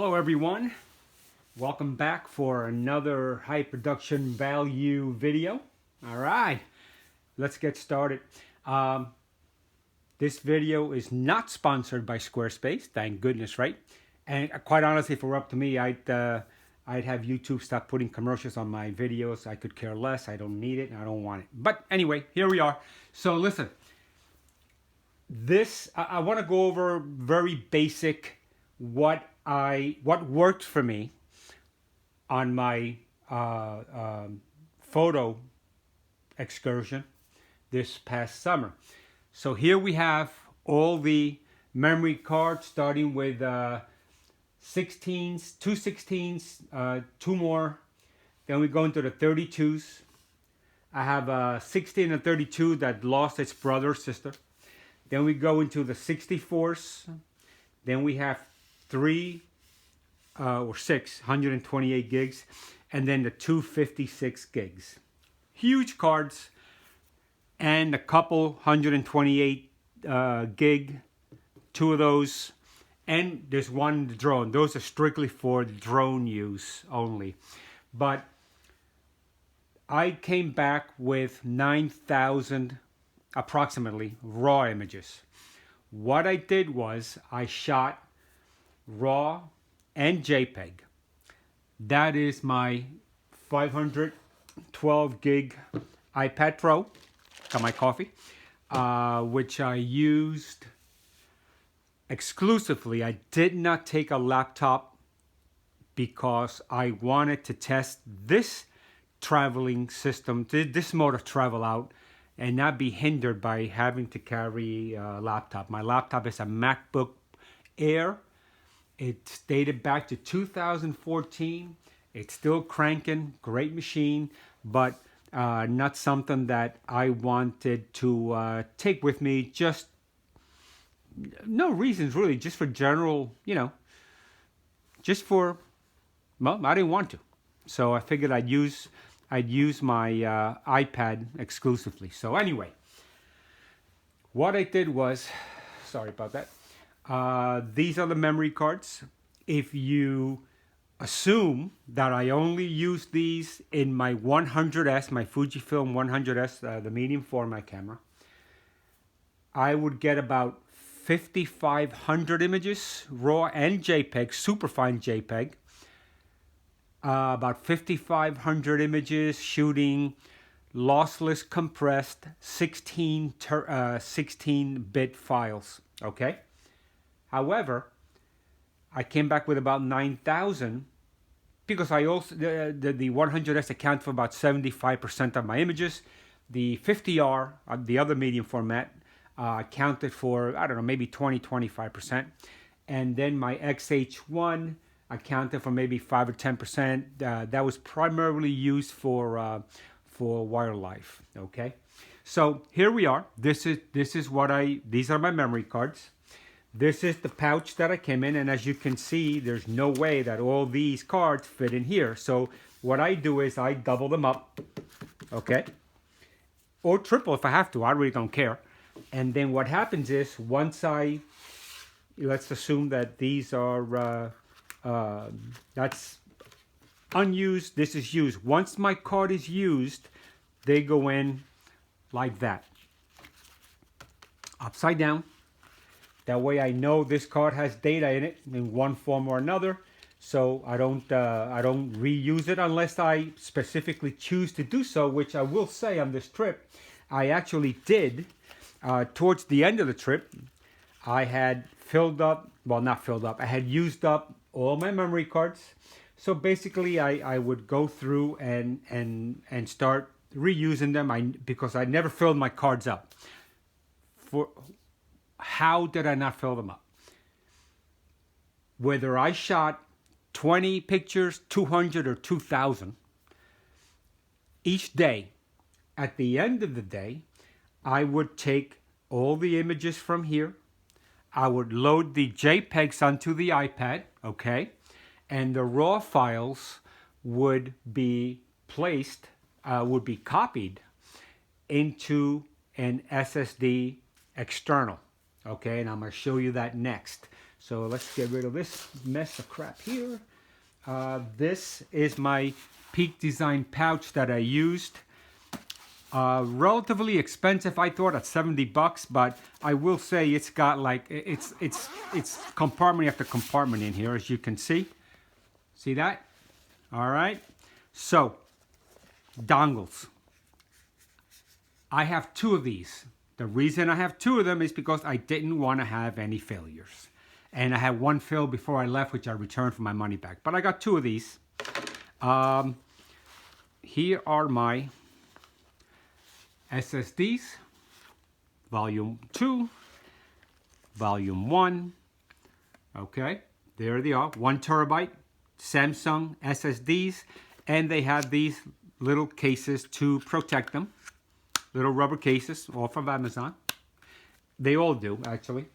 Hello everyone, welcome back for another high production value video. All right, let's get started. This video is not sponsored by Squarespace, thank goodness, right? And quite honestly, if it were up to me, I'd have YouTube stop putting commercials on my videos. I could care less. I don't need it and I don't want it. But anyway, here we are. So listen, I want to go over very basic what worked for me on my photo excursion this past summer. So here we have all the memory cards, starting with 16s, two 16s, two more. Then we go into the 32s. I have a 16 and 32 that lost its brother or sister. Then we go into the 64s. Then we have three or six 128 gigs, and then the 256 gigs. Huge cards, and a couple 128 gig, two of those, and there's one drone. Those are strictly for drone use only. But I came back with 9,000 approximately raw images. What I did was I shot RAW and JPEG. That is my 512 gig iPad Pro. Got my coffee, which I used exclusively. I did not take a laptop because I wanted to test this traveling system, this mode of travel out, and not be hindered by having to carry a laptop. My laptop is a MacBook Air. It's dated back to 2014. It's still cranking, great machine, but not something that I wanted to take with me. Just no reasons really, just for general, just for, well, I didn't want to. So I figured I'd use my iPad exclusively. So anyway, what I did was, sorry about that. These are the memory cards. If you assume that I only use these in my 100S, my Fujifilm 100S, the medium format camera, I would get about 5,500 images, RAW and JPEG, superfine JPEG. About 5,500 images shooting lossless compressed 16-bit files, okay? However, I came back with about 9,000 because I also, the 100S account for about 75% of my images. The 50R, the other medium format, accounted for, I don't know, maybe 20-25%. And then my XH1 accounted for maybe 5 or 10%. That was primarily used for wildlife. Okay, so here we are. These are my memory cards. This is the pouch that I came in, and as you can see, there's no way that all these cards fit in here. So what I do is I double them up, okay, or triple if I have to. I really don't care. And then what happens is, let's assume that these are that's unused, this is used. Once my card is used, they go in like that, upside down. That way I know this card has data in it in one form or another, so I don't reuse it unless I specifically choose to do so, which I will say on this trip I actually did. Towards the end of the trip, I had I had used up all my memory cards. So basically I would go through and start reusing them because I never filled my cards up. How did I not fill them up? Whether I shot 20 pictures, 200 or 2,000, each day, at the end of the day, I would take all the images from here. I would load the JPEGs onto the iPad, okay? And the RAW files would be copied into an SSD external, okay? And I'm going to show you that next. So let's get rid of this mess of crap here. This is my Peak Design pouch that I used. Relatively expensive, I thought, at $70, but I will say it's got like it's compartment after compartment in here, as you can see. See that? All right. So dongles. I have 2 of these. The reason I have 2 of them is because I didn't want to have any failures. And I had 1 fail before I left, which I returned for my money back. But I got 2 of these. Here are my SSDs. Volume 2. Volume 1. Okay, there they are. 1 terabyte Samsung SSDs. And they have these little cases to protect them. Little rubber cases off of Amazon. They all do, actually.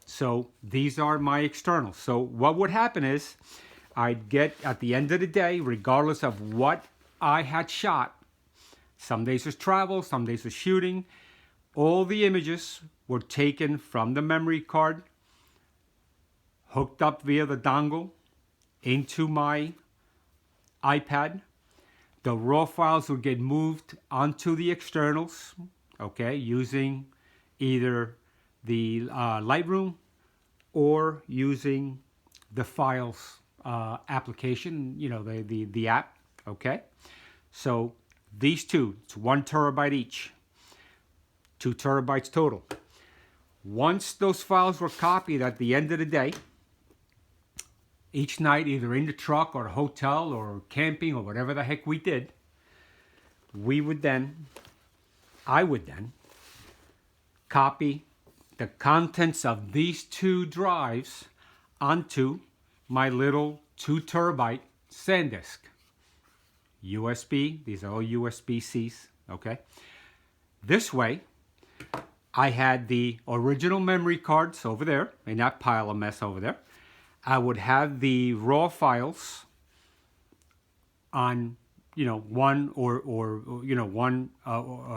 So these are my externals. So what would happen is I'd get, at the end of the day, regardless of what I had shot, some days was travel, some days was shooting, all the images were taken from the memory card, hooked up via the dongle into my iPad. The raw files would get moved onto the externals, okay, using either the Lightroom or using the files application, you know, the app, okay? So these 2, it's 1 terabyte each, 2 terabytes total. Once those files were copied at the end of the day, each night, either in the truck or hotel or camping or whatever the heck we did, I would then copy the contents of these 2 drives onto my little 2 terabyte SanDisk. USB, these are all USB-Cs, okay? This way, I had the original memory cards over there, in that pile of mess over there. I would have the raw files on, you know, one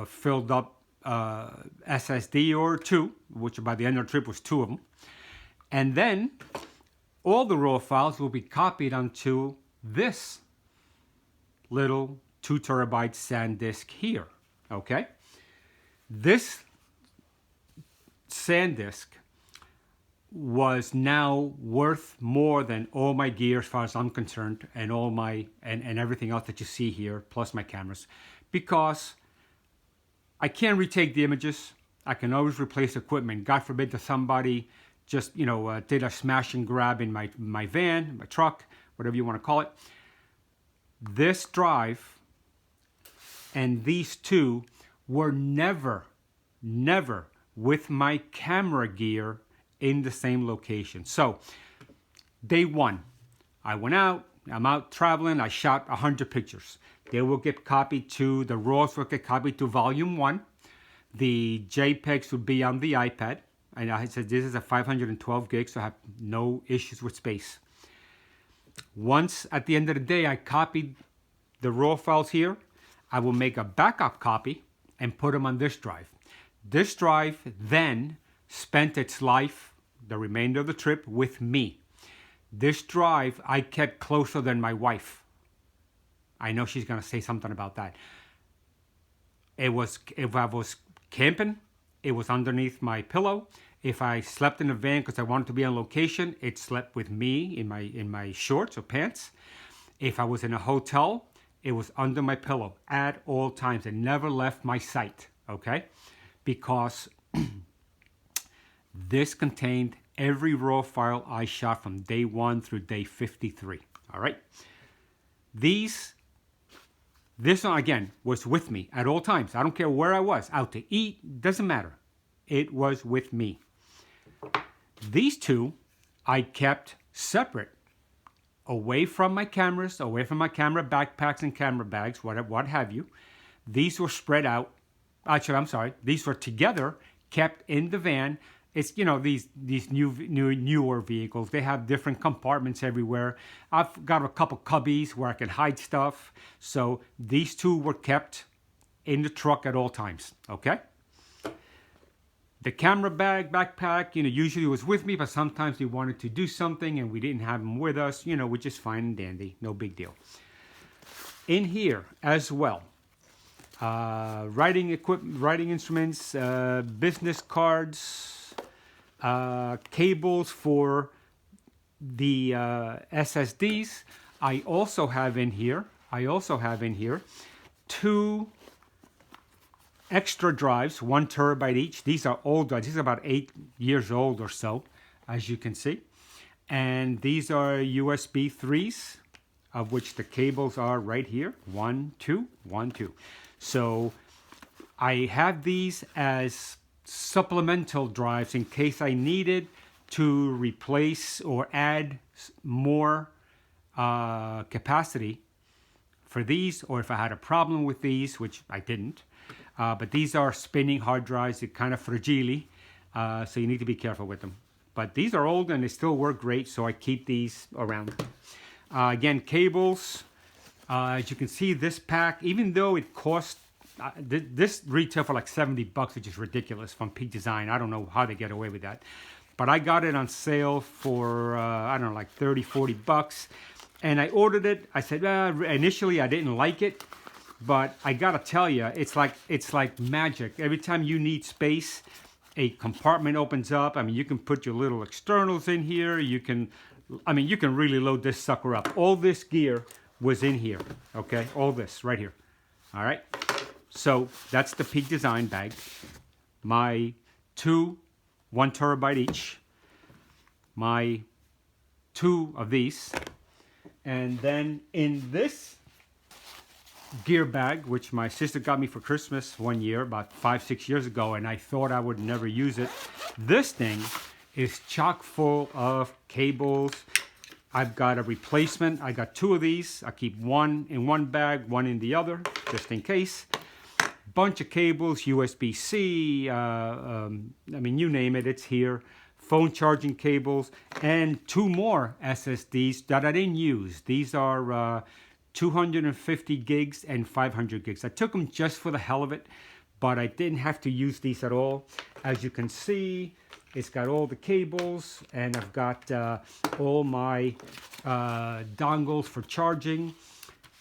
filled up SSD or 2, which by the end of the trip was 2 of them. And then all the raw files will be copied onto this little 2 terabyte SanDisk here, okay? This SanDisk was now worth more than all my gear as far as I'm concerned, and all my and everything else that you see here, plus my cameras, because I can't retake the images. I can always replace equipment. God forbid that somebody just, you know, did a smash and grab in my van, my truck, whatever you want to call it. This drive and these 2 were never with my camera gear in the same location. So day 1, I went out, I'm out traveling, I shot 100 pictures. They will get copied to, the RAWs will get copied to volume 1. The JPEGs would be on the iPad. And I said this is a 512 gigs, so I have no issues with space. Once at the end of the day I copied the raw files here, I will make a backup copy and put them on this drive. This drive then spent its life, the remainder of the trip, with me. This drive I kept closer than my wife. I know she's going to say something about that. If I was camping, it was underneath my pillow. If I slept in a van because I wanted to be on location, it slept with me in my shorts or pants. If I was in a hotel, it was under my pillow at all times. It never left my sight, okay? Because this contained every raw file I shot from day 1 through day 53, all right? This one, again, was with me at all times. I don't care where I was, out to eat, doesn't matter. It was with me. These 2 I kept separate, away from my cameras, away from my camera backpacks and camera bags, what have you. These were spread out. Actually, I'm sorry. These were together, kept in the van. It's, you know, these newer vehicles, they have different compartments everywhere. I've got a couple cubbies where I can hide stuff. So these 2 were kept in the truck at all times, okay? The camera backpack, usually was with me, but sometimes we wanted to do something and we didn't have them with us, which is fine and dandy, no big deal. In here as well, writing equipment, writing instruments, business cards, cables for the SSDs. I also have in here two extra drives, 1 terabyte each. These are old drives. These are about 8 years old or so, as you can see. And these are USB 3s, of which the cables are right here. 1, 2, 1, 2. So I have these as supplemental drives in case I needed to replace or add more capacity for these, or if I had a problem with these, which I didn't. But these are spinning hard drives. They're kind of fragile, so you need to be careful with them. But these are old and they still work great, so I keep these around. Again, cables. As you can see, this pack, even though it cost, this retail for like $70, which is ridiculous from Peak Design. I don't know how they get away with that. But I got it on sale for, I don't know, like 30, 40 bucks. And I ordered it. I said, initially I didn't like it. But I gotta tell you, it's like magic. Every time you need space, a compartment opens up. I mean, you can put your little externals in here. You can really load this sucker up. All this gear was in here, okay? All this right here, all right? So that's the Peak Design bag. My 2 1 terabyte each. My 2 of these. And then in this gear bag, which my sister got me for Christmas one year, about 5-6 years ago, and I thought I would never use it. This thing is chock full of cables. I've got a replacement. I got 2 of these. I keep one in one bag, one in the other, just in case. Bunch of cables, USB-C, you name it, it's here. Phone charging cables, and 2 more SSDs that I didn't use. These are 250 gigs and 500 gigs. I took them just for the hell of it, but I didn't have to use these at all. As you can see, it's got all the cables, and I've got all my dongles for charging.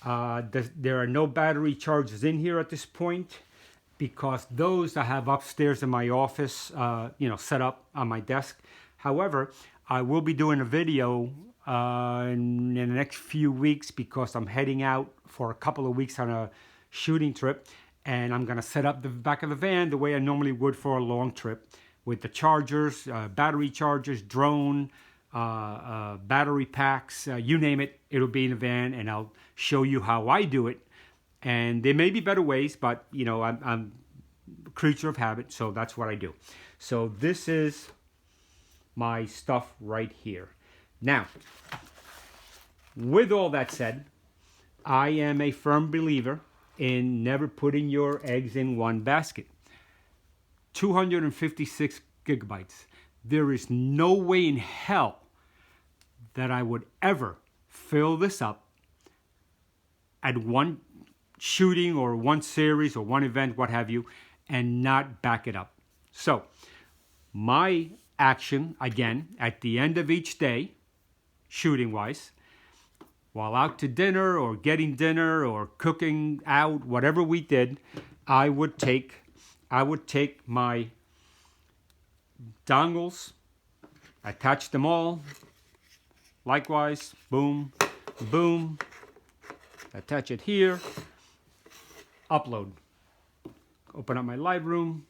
There are no battery chargers in here at this point, because those I have upstairs in my office, set up on my desk. However, I will be doing a video in the next few weeks, because I'm heading out for a couple of weeks on a shooting trip, and I'm going to set up the back of the van the way I normally would for a long trip, with the chargers, battery chargers, drone, battery packs, you name it, it'll be in the van, and I'll show you how I do it. And there may be better ways, but I'm a creature of habit, so that's what I do. So this is my stuff right here. Now, with all that said, I am a firm believer in never putting your eggs in one basket. 256 gigabytes. There is no way in hell that I would ever fill this up at one shooting or one series or one event, what have you, and not back it up. So, my action, again, at the end of each day, shooting-wise, while out to dinner or getting dinner or cooking out, whatever we did, I would take my dongles, attach them all, likewise, boom, boom, attach it here, upload. Open up my Lightroom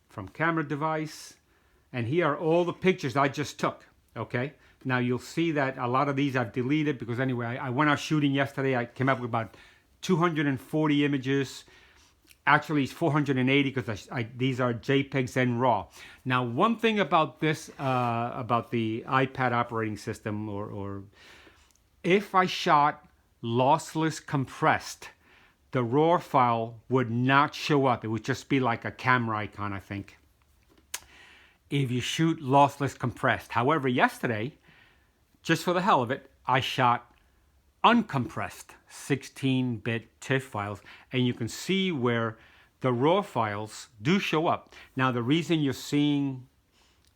from camera device, and here are all the pictures I just took, okay? Now you'll see that a lot of these I've deleted, because anyway, I went out shooting yesterday. I came up with about 240 images. Actually, it's 480, because these are JPEGs and RAW. Now, one thing about this, about the iPad operating system, or if I shot lossless compressed, the RAW file would not show up. It would just be like a camera icon, I think, if you shoot lossless compressed. However, yesterday, just for the hell of it, I shot uncompressed 16-bit TIFF files, and you can see where the raw files do show up. Now, the reason you're seeing,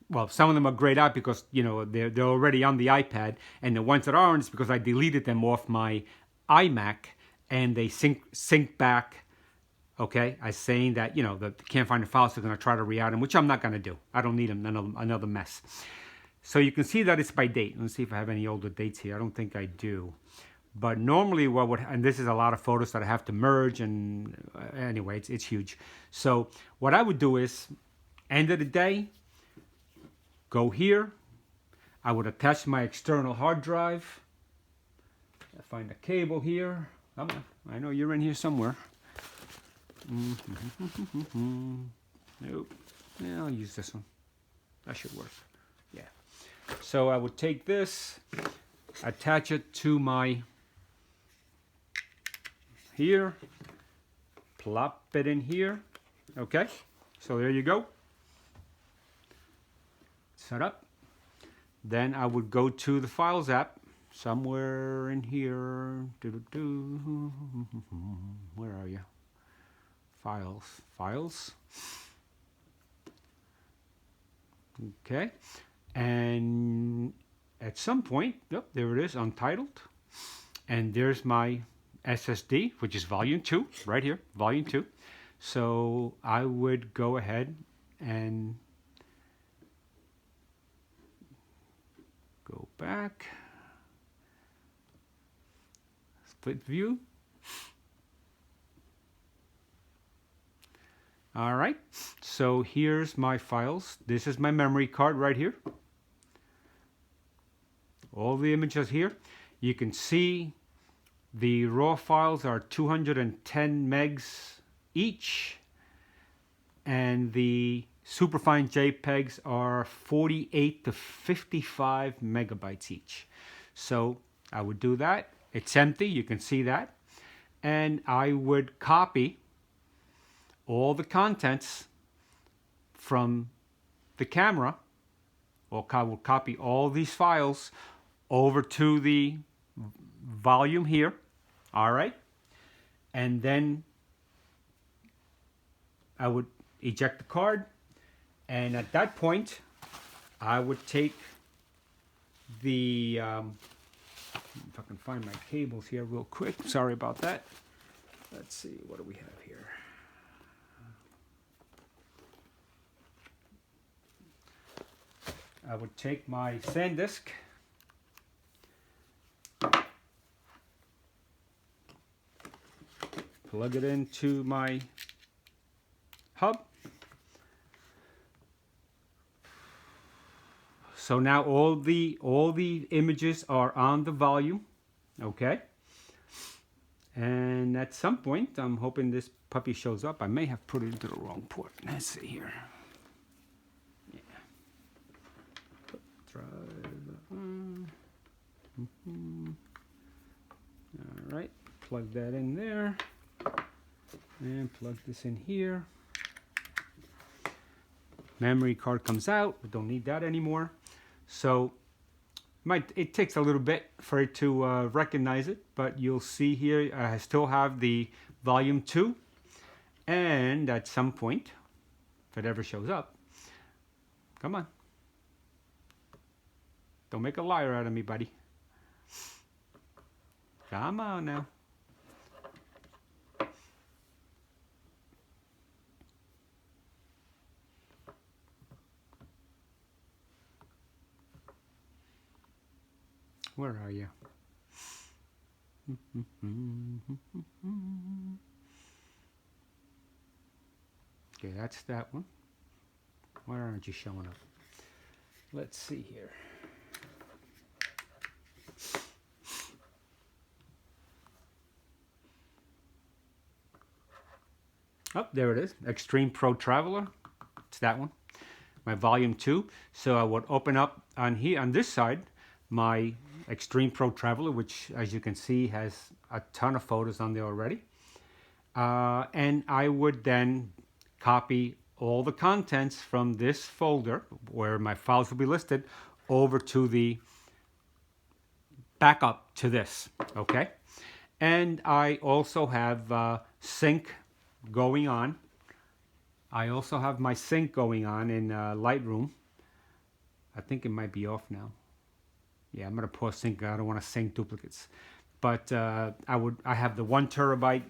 well, some of them are grayed out because, you know, they're already on the iPad, and the ones that aren't is because I deleted them off my iMac, and they sync back. Okay, I saying that, you know, they can't find the files, so they're going to try to re-add them, which I'm not going to do. I don't need them, another mess. So you can see that it's by date. Let's see if I have any older dates here. I don't think I do. But normally what would, and this is a lot of photos that I have to merge, and anyway, it's huge. So what I would do is, end of the day, go here. I would attach my external hard drive. I find a cable here. Come on, I know you're in here somewhere. Nope. Yeah, I'll use this one. That should work. Yeah. So I would take this, attach it to my here, plop it in here. Okay. So there you go. Set up. Then I would go to the Files app somewhere in here. Where are you? Files. Okay, and at some point, yep, there it is, untitled, and there's my SSD, which is volume 2, right here, volume 2. So I would go ahead and go back, split view. All right, so here's my files. This is my memory card right here. All the images here. You can see the raw files are 210 megs each, and the superfine JPEGs are 48 to 55 megabytes each. So I would do that. It's empty, you can see that. And I would copy all the contents from the camera, or I will copy all these files over to the volume here. All right. And then I would eject the card. And at that point, I would take the, if I can find my cables here real quick. Sorry about that. Let's see, what do we have here? I would take my SanDisk, plug it into my hub. So now all the images are on the volume, okay? And at some point, I'm hoping this puppy shows up. I may have put it into the wrong port. Let's see here. All right, plug that in there, and plug this in here. Memory card comes out. We don't need that anymore. So it takes a little bit for it to recognize it, but you'll see here I still have the volume 2, and at some point, if it ever shows up, come on. Don't make a liar out of me, buddy. Come on now. Where are you? Okay, that's that one. Why aren't you showing up? Let's see here. Oh, there it is. Extreme Pro Traveler. It's that one. My volume 2. So I would open up on here on this side my Extreme Pro Traveler, which, as you can see, has a ton of photos on there already. And I would then copy all the contents from this folder, where my files will be listed, over to the backup to this, okay? And I also have sync going on I also have my sync going on in Lightroom. I think it might be off now. Yeah, I'm gonna pause sync. I don't want to sync duplicates, but I have the 1 TB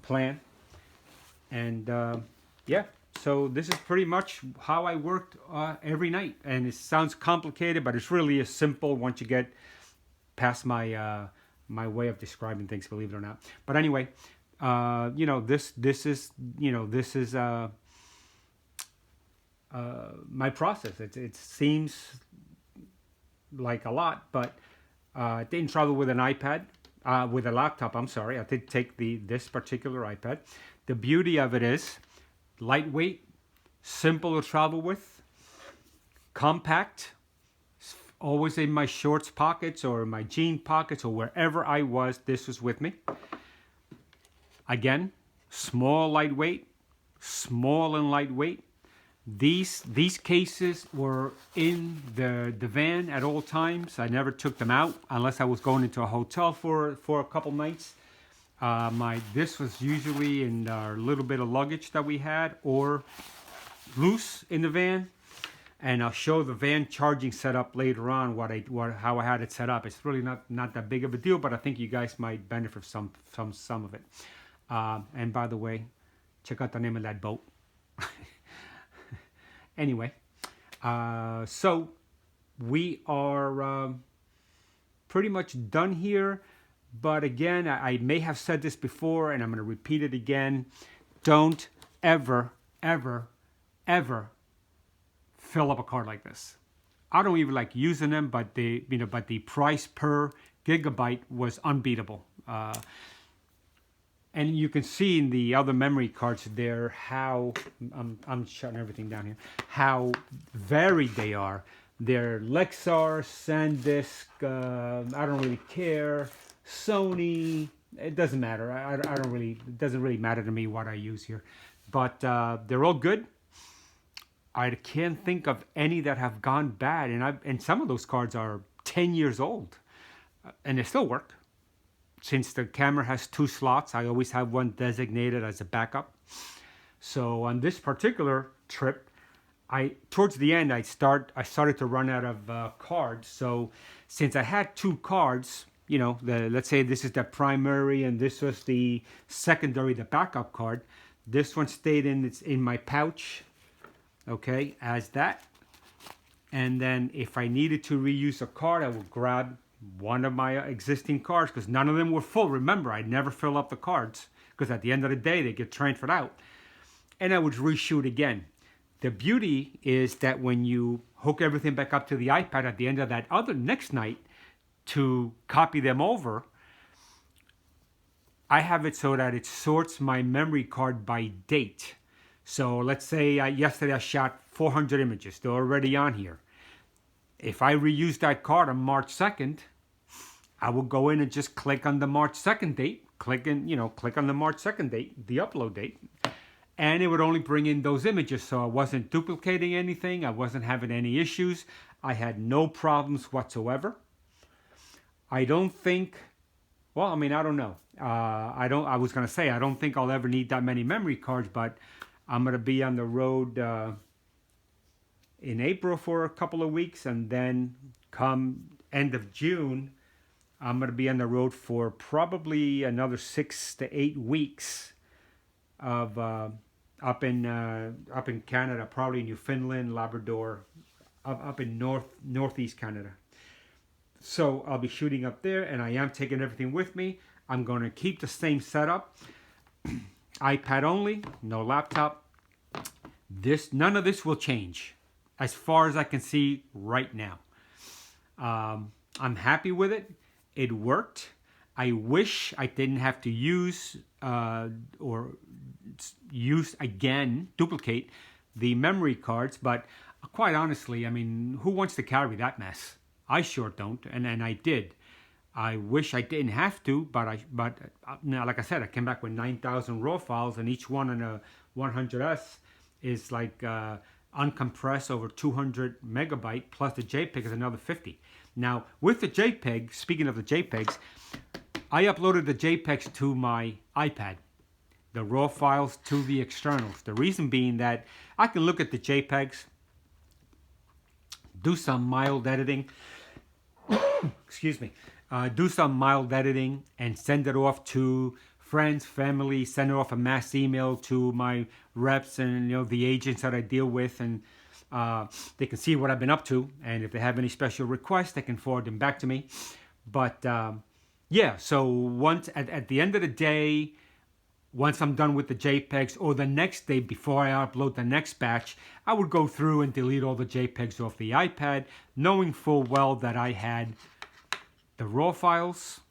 plan, and yeah. So this is pretty much how I worked every night, and it sounds complicated, but it's really as simple once you get past my way of describing things. Believe it or not. But anyway, you know, this is my process. It seems like a lot, but I didn't travel with an iPad, with a laptop. I'm sorry, I did take this particular iPad. The beauty of it is lightweight, simple to travel with, compact, always in my shorts pockets or my jean pockets or wherever I was. This was with me. Again, small, lightweight, small and lightweight. These cases were in the van at all times. I never took them out unless I was going into a hotel for a couple nights. This was usually in our little bit of luggage that we had or loose in the van. And I'll show the van charging setup later on how I had it set up. It's really not that big of a deal, but I think you guys might benefit from some of it. And by the way, check out the name of that boat. Anyway, so we are pretty much done here. But again, I may have said this before, and I'm going to repeat it again. Don't ever, ever, ever fill up a card like this. I don't even like using them, but the price per gigabyte was unbeatable. And you can see in the other memory cards there how I'm shutting everything down here. How varied they are. They're Lexar, SanDisk. I don't really care. Sony. It doesn't matter. It doesn't really matter to me what I use here. But they're all good. I can't think of any that have gone bad, and some of those cards are 10 years old, and they still work. Since the camera has 2 slots, I always have one designated as a backup. So on this particular trip, towards the end I started to run out of cards. So since I had 2 cards, you know, let's say this is the primary and this was the secondary, the backup card. This one stayed in my pouch. Okay, as that. And then if I needed to reuse a card, I would grab one of my existing cards because none of them were full. Remember, I never fill up the cards because at the end of the day, they get transferred out. And I would reshoot again. The beauty is that when you hook everything back up to the iPad at the end of that next night to copy them over, I have it so that it sorts my memory card by date. So let's say yesterday I shot 400 images. They're already on here. If I reuse that card on March 2nd, I will go in and just click on the March 2nd date. Click on the March 2nd date, the upload date. And it would only bring in those images. So I wasn't duplicating anything. I wasn't having any issues. I had no problems whatsoever. I don't think, well, I mean, I don't know. I was going to say, I don't think I'll ever need that many memory cards, but I'm going to be on the road in April for a couple of weeks, and then come end of June, I'm going to be on the road for probably another 6 to 8 weeks of up in Canada, probably Newfoundland, Labrador, up in northeast Canada. So I'll be shooting up there, and I am taking everything with me. I'm going to keep the same setup. iPad only, no laptop. None of this will change as far as I can see right now. I'm happy with it. It worked. I wish I didn't have to duplicate the memory cards, but quite honestly, I mean, who wants to carry that mess? I sure don't, and I did. I wish I didn't have to, but now, like I said, I came back with 9,000 raw files, and each one in a 100S is like uncompressed over 200 megabyte, plus the JPEG is another 50. Now, with the JPEG, speaking of the JPEGs, I uploaded the JPEGs to my iPad. the raw files to the externals. The reason being that I can look at the JPEGs, do some mild editing, excuse me, do some mild editing and send it off to friends, family, send it off a mass email to my reps and the agents that I deal with, and they can see what I've been up to, and if they have any special requests, they can forward them back to me. But yeah, so once at the end of the day, once I'm done with the JPEGs, or the next day before I upload the next batch, I would go through and delete all the JPEGs off the iPad, knowing full well that I had the raw files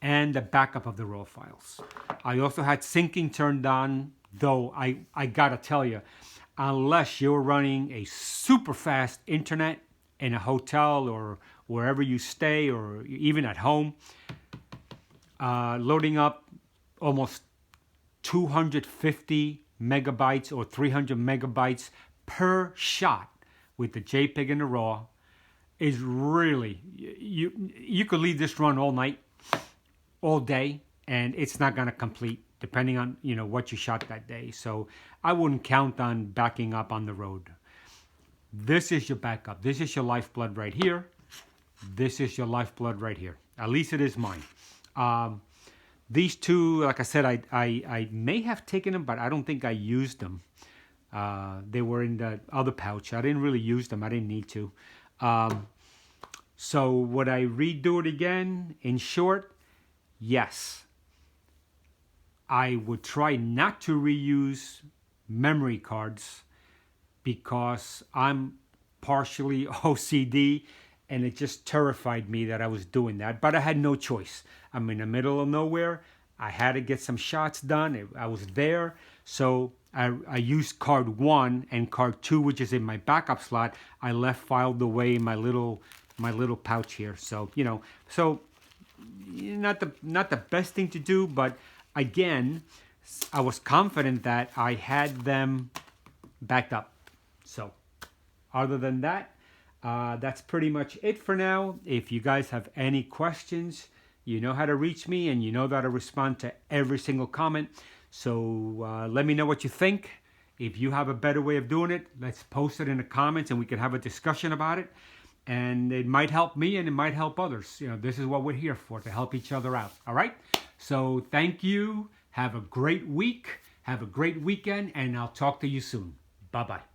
and the backup of the raw files. I also had syncing turned on, though I gotta tell you, unless you're running a super fast internet in a hotel or wherever you stay, or even at home, loading up almost 250 megabytes or 300 megabytes per shot with the JPEG and the RAW is really, you could leave this run all night, all day, and it's not going to complete depending on what you shot that day. So I wouldn't count on backing up on the road. This is your backup. This is your lifeblood right here. This is your lifeblood right here. At least it is mine. These two, like I said, I may have taken them, but I don't think I used them. They were in the other pouch. I didn't really use them. I didn't need to. So would I redo it again? In short, yes. I would try not to reuse memory cards because I'm partially OCD, and it just terrified me that I was doing that. But I had no choice. I'm in the middle of nowhere. I had to get some shots done. I was there. So I used card 1 and card 2, which is in my backup slot. I left filed away in my little pouch here. So, not the best thing to do, but again, I was confident that I had them backed up. So other than that, that's pretty much it for now. If you guys have any questions, you know how to reach me, and you know that I respond to every single comment. So let me know what you think. If you have a better way of doing it, let's post it in the comments and we can have a discussion about it. And it might help me and it might help others. This is what we're here for, to help each other out. All right? So thank you. Have a great week. Have a great weekend, and I'll talk to you soon. Bye-bye.